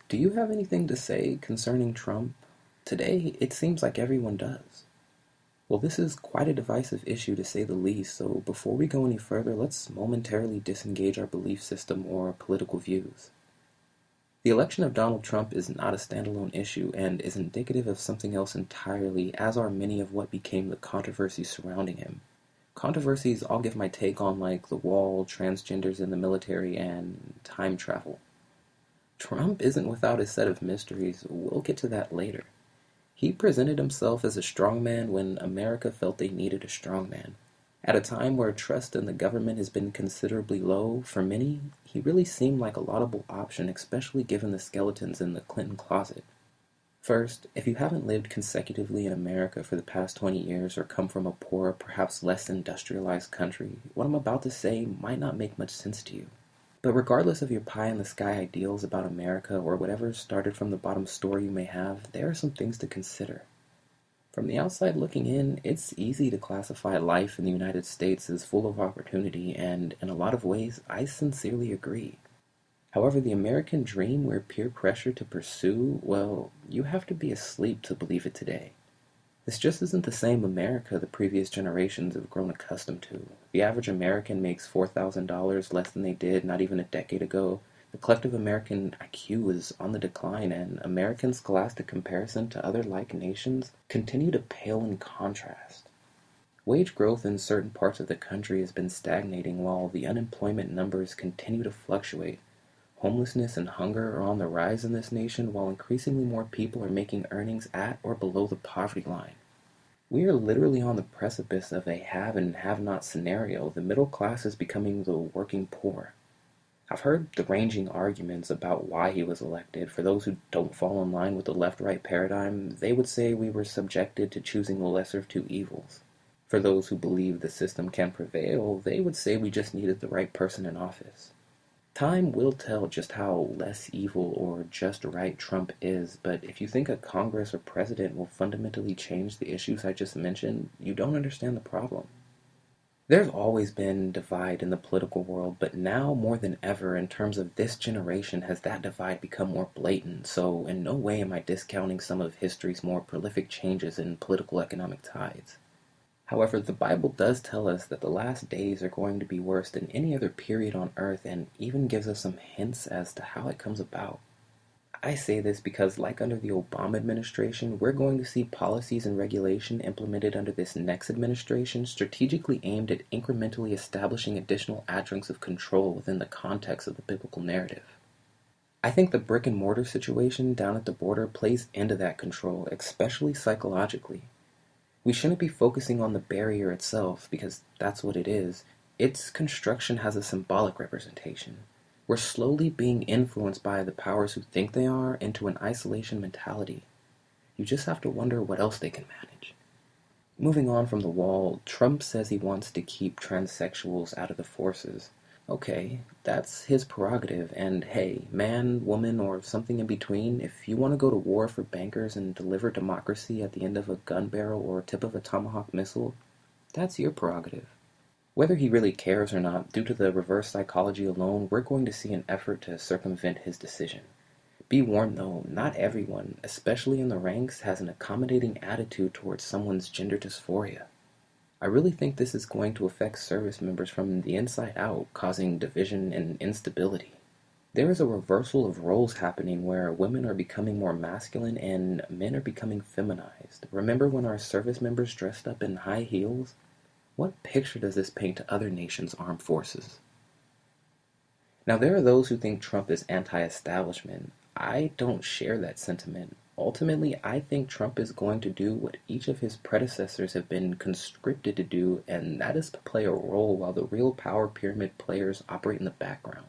Do you have anything to say concerning Trump? Today, it seems like everyone does. Well, this is quite a divisive issue to say the least, so before we go any further, let's momentarily disengage our belief system or political views. The election of Donald Trump is not a standalone issue and is indicative of something else entirely, as are many of what became the controversies surrounding him. Controversies I'll give my take on, like the wall, transgenders in the military, and time travel. Trump isn't without a set of mysteries. We'll get to that later. He presented himself as a strongman when America felt they needed a strongman. At a time where trust in the government has been considerably low, for many, he really seemed like a laudable option, especially given the skeletons in the Clinton closet. First, if you haven't lived consecutively in America for the past 20 years or come from a poor, perhaps less industrialized country, what I'm about to say might not make much sense to you. But regardless of your pie-in-the-sky ideals about America or whatever started from the bottom story you may have, there are some things to consider. From the outside looking in, it's easy to classify life in the United States as full of opportunity, and in a lot of ways, I sincerely agree. However, the American dream we're peer pressured to pursue, well, you have to be asleep to believe it today. This just isn't the same America the previous generations have grown accustomed to. The average American makes $4,000 less than they did not even a decade ago. The collective American IQ is on the decline, and American scholastic comparison to other like nations continue to pale in contrast. Wage growth in certain parts of the country has been stagnating while the unemployment numbers continue to fluctuate. Homelessness and hunger are on the rise in this nation, while increasingly more people are making earnings at or below the poverty line. We are literally on the precipice of a have and have not scenario. The middle class is becoming the working poor. I've heard the ranging arguments about why he was elected. For those who don't fall in line with the left-right paradigm, they would say we were subjected to choosing the lesser of two evils. For those who believe the system can prevail, they would say we just needed the right person in office. Time will tell just how less evil or just right Trump is, but if you think a Congress or president will fundamentally change the issues I just mentioned, you don't understand the problem. There's always been divide in the political world, but now more than ever, in terms of this generation, has that divide become more blatant, so in no way am I discounting some of history's more prolific changes in political economic tides. However, the Bible does tell us that the last days are going to be worse than any other period on earth, and even gives us some hints as to how it comes about. I say this because, like under the Obama administration, we're going to see policies and regulation implemented under this next administration strategically aimed at incrementally establishing additional adjuncts of control within the context of the biblical narrative. I think the brick and mortar situation down at the border plays into that control, especially psychologically. We shouldn't be focusing on the barrier itself, because that's what it is. Its construction has a symbolic representation. We're slowly being influenced by the powers who think they are into an isolation mentality. You just have to wonder what else they can manage. Moving on from the wall, Trump says he wants to keep transsexuals out of the forces. Okay, that's his prerogative, and hey, man, woman, or something in between, if you want to go to war for bankers and deliver democracy at the end of a gun barrel or tip of a tomahawk missile, that's your prerogative. Whether he really cares or not, due to the reverse psychology alone, we're going to see an effort to circumvent his decision. Be warned though, not everyone, especially in the ranks, has an accommodating attitude towards someone's gender dysphoria. I really think this is going to affect service members from the inside out, causing division and instability. There is a reversal of roles happening where women are becoming more masculine and men are becoming feminized. Remember when our service members dressed up in high heels? What picture does this paint to other nations' armed forces? Now, there are those who think Trump is anti-establishment. I don't share that sentiment. Ultimately, I think Trump is going to do what each of his predecessors have been conscripted to do, and that is to play a role while the real power pyramid players operate in the background.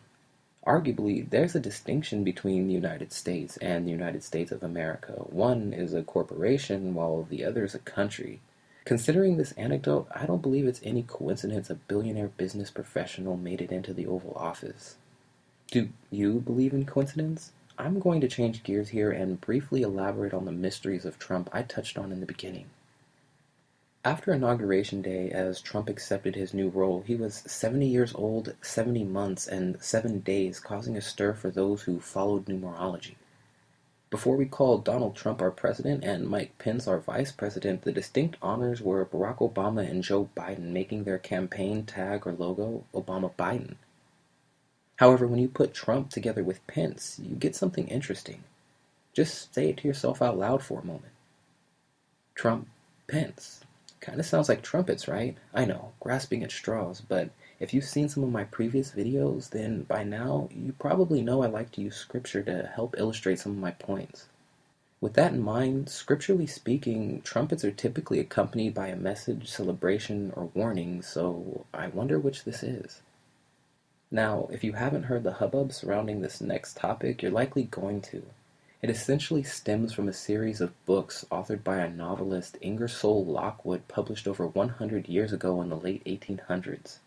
Arguably, there's a distinction between the United States and the United States of America. One is a corporation, while the other is a country. Considering this anecdote, I don't believe it's any coincidence a billionaire business professional made it into the Oval Office. Do you believe in coincidence? I'm going to change gears here and briefly elaborate on the mysteries of Trump I touched on in the beginning. After Inauguration Day, as Trump accepted his new role, he was 70 years old, 70 months, and 7 days, causing a stir for those who followed numerology. Before we called Donald Trump our president and Mike Pence our vice president, the distinct honors were Barack Obama and Joe Biden, making their campaign tag or logo Obama Biden. However, when you put Trump together with Pence, you get something interesting. Just say it to yourself out loud for a moment. Trump, Pence. Kinda sounds like trumpets, right? I know, grasping at straws, but if you've seen some of my previous videos, then by now you probably know I like to use scripture to help illustrate some of my points. With that in mind, scripturally speaking, trumpets are typically accompanied by a message, celebration, or warning, so I wonder which this is. Now, if you haven't heard the hubbub surrounding this next topic, you're likely going to. It essentially stems from a series of books authored by a novelist, Ingersoll Lockwood, published over 100 years ago in the late 1800s.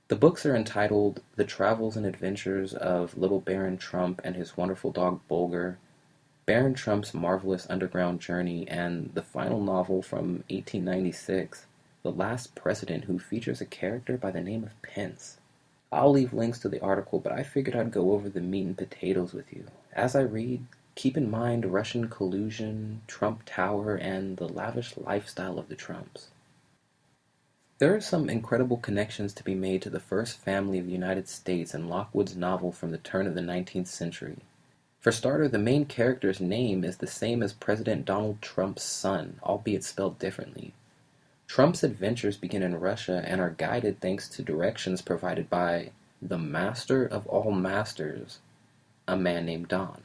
The books are entitled The Travels and Adventures of Little Baron Trump and His Wonderful Dog Bulger, Baron Trump's Marvelous Underground Journey, and the final novel from 1896, The Last President, who features a character by the name of Pence. I'll leave links to the article, but I figured I'd go over the meat and potatoes with you. As I read, keep in mind Russian collusion, Trump Tower, and the lavish lifestyle of the Trumps. There are some incredible connections to be made to the first family of the United States in Lockwood's novel from the turn of the 19th century. For starter, the main character's name is the same as President Donald Trump's son, albeit spelled differently. Trump's adventures begin in Russia and are guided thanks to directions provided by the master of all masters, a man named Don.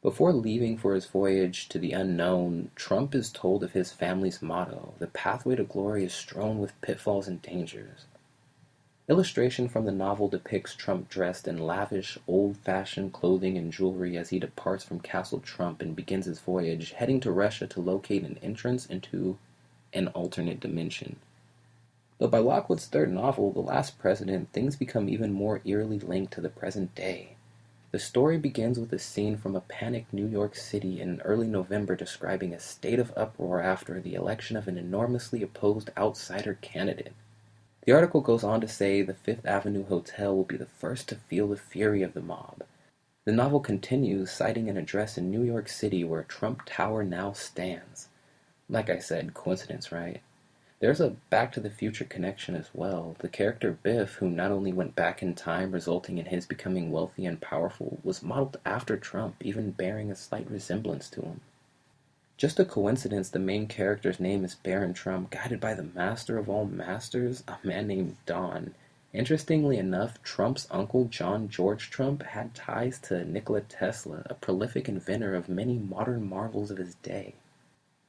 Before leaving for his voyage to the unknown, Trump is told of his family's motto: the pathway to glory is strewn with pitfalls and dangers. Illustration from the novel depicts Trump dressed in lavish, old-fashioned clothing and jewelry as he departs from Castle Trump and begins his voyage, heading to Russia to locate an entrance into an alternate dimension. But by Lockwood's third novel, The Last President, things become even more eerily linked to the present day. The story begins with a scene from a panicked New York City in early November describing a state of uproar after the election of an enormously opposed outsider candidate. The article goes on to say the Fifth Avenue Hotel will be the first to feel the fury of the mob. The novel continues, citing an address in New York City where Trump Tower now stands. Like I said, coincidence, right? There's a Back to the Future connection as well. The character Biff, who not only went back in time, resulting in his becoming wealthy and powerful, was modeled after Trump, even bearing a slight resemblance to him. Just a coincidence the main character's name is Baron Trump, guided by the master of all masters, a man named Don. Interestingly enough, Trump's uncle, John George Trump, had ties to Nikola Tesla, a prolific inventor of many modern marvels of his day.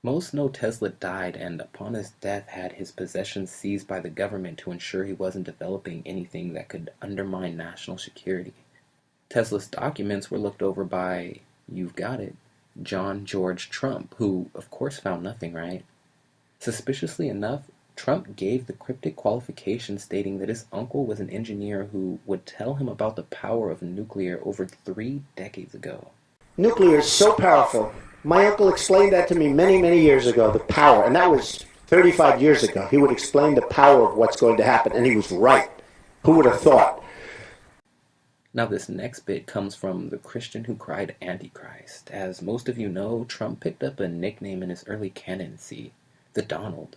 Most know Tesla died and upon his death had his possessions seized by the government to ensure he wasn't developing anything that could undermine national security. Tesla's documents were looked over by, you've got it, John George Trump, who of course found nothing, right? Suspiciously enough, Trump gave the cryptic qualification stating that his uncle was an engineer who would tell him about the power of nuclear over 3 decades ago. Nuclear is so powerful. My uncle explained that to me many, many years ago, the power, and that was 35 years ago. He would explain the power of what's going to happen, and he was right. Who would have thought? Now this next bit comes from The Christian Who Cried Antichrist. As most of you know, Trump picked up a nickname in his early candidacy, the Donald.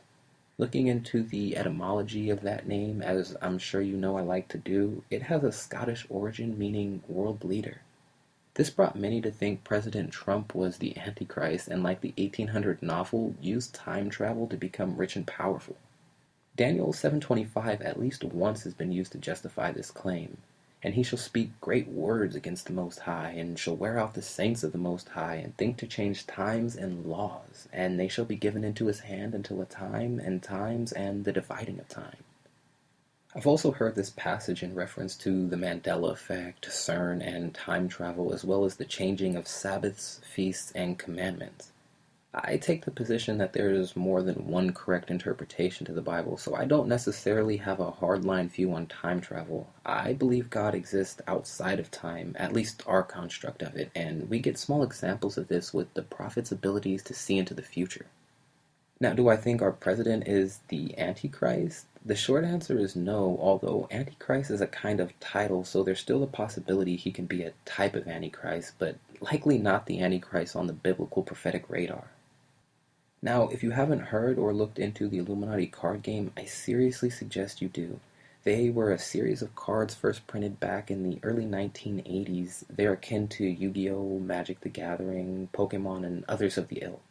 Looking into the etymology of that name, as I'm sure you know I like to do, it has a Scottish origin meaning world leader. This brought many to think President Trump was the Antichrist and, like the 1800 novel, used time travel to become rich and powerful. Daniel 7:25 at least once has been used to justify this claim. And he shall speak great words against the Most High, and shall wear out the saints of the Most High, and think to change times and laws, and they shall be given into his hand until a time and times and the dividing of time. I've also heard this passage in reference to the Mandela effect, CERN, and time travel, as well as the changing of Sabbaths, feasts, and commandments. I take the position that there is more than one correct interpretation to the Bible, so I don't necessarily have a hardline view on time travel. I believe God exists outside of time, at least our construct of it, and we get small examples of this with the prophet's abilities to see into the future. Now, do I think our president is the Antichrist? The short answer is no, although Antichrist is a kind of title, so there's still a possibility he can be a type of Antichrist, but likely not the Antichrist on the biblical prophetic radar. Now, if you haven't heard or looked into the Illuminati card game, I seriously suggest you do. They were a series of cards first printed back in the early 1980s. They're akin to Yu-Gi-Oh!, Magic the Gathering, Pokemon, and others of the ilk.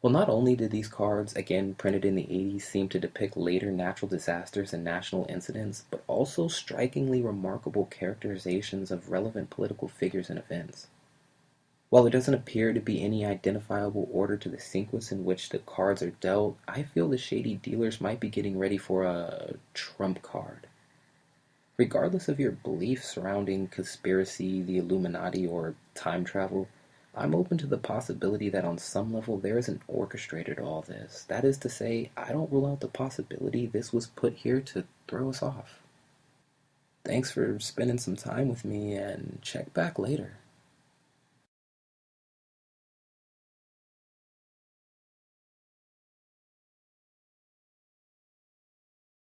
Well, not only did these cards, again printed in the 80s, seem to depict later natural disasters and national incidents, but also strikingly remarkable characterizations of relevant political figures and events. While there doesn't appear to be any identifiable order to the sequence in which the cards are dealt, I feel the shady dealers might be getting ready for a trump card. Regardless of your beliefs surrounding conspiracy, the Illuminati, or time travel, I'm open to the possibility that on some level there is an orchestrator to all this. That is to say, I don't rule out the possibility this was put here to throw us off. Thanks for spending some time with me, and check back later.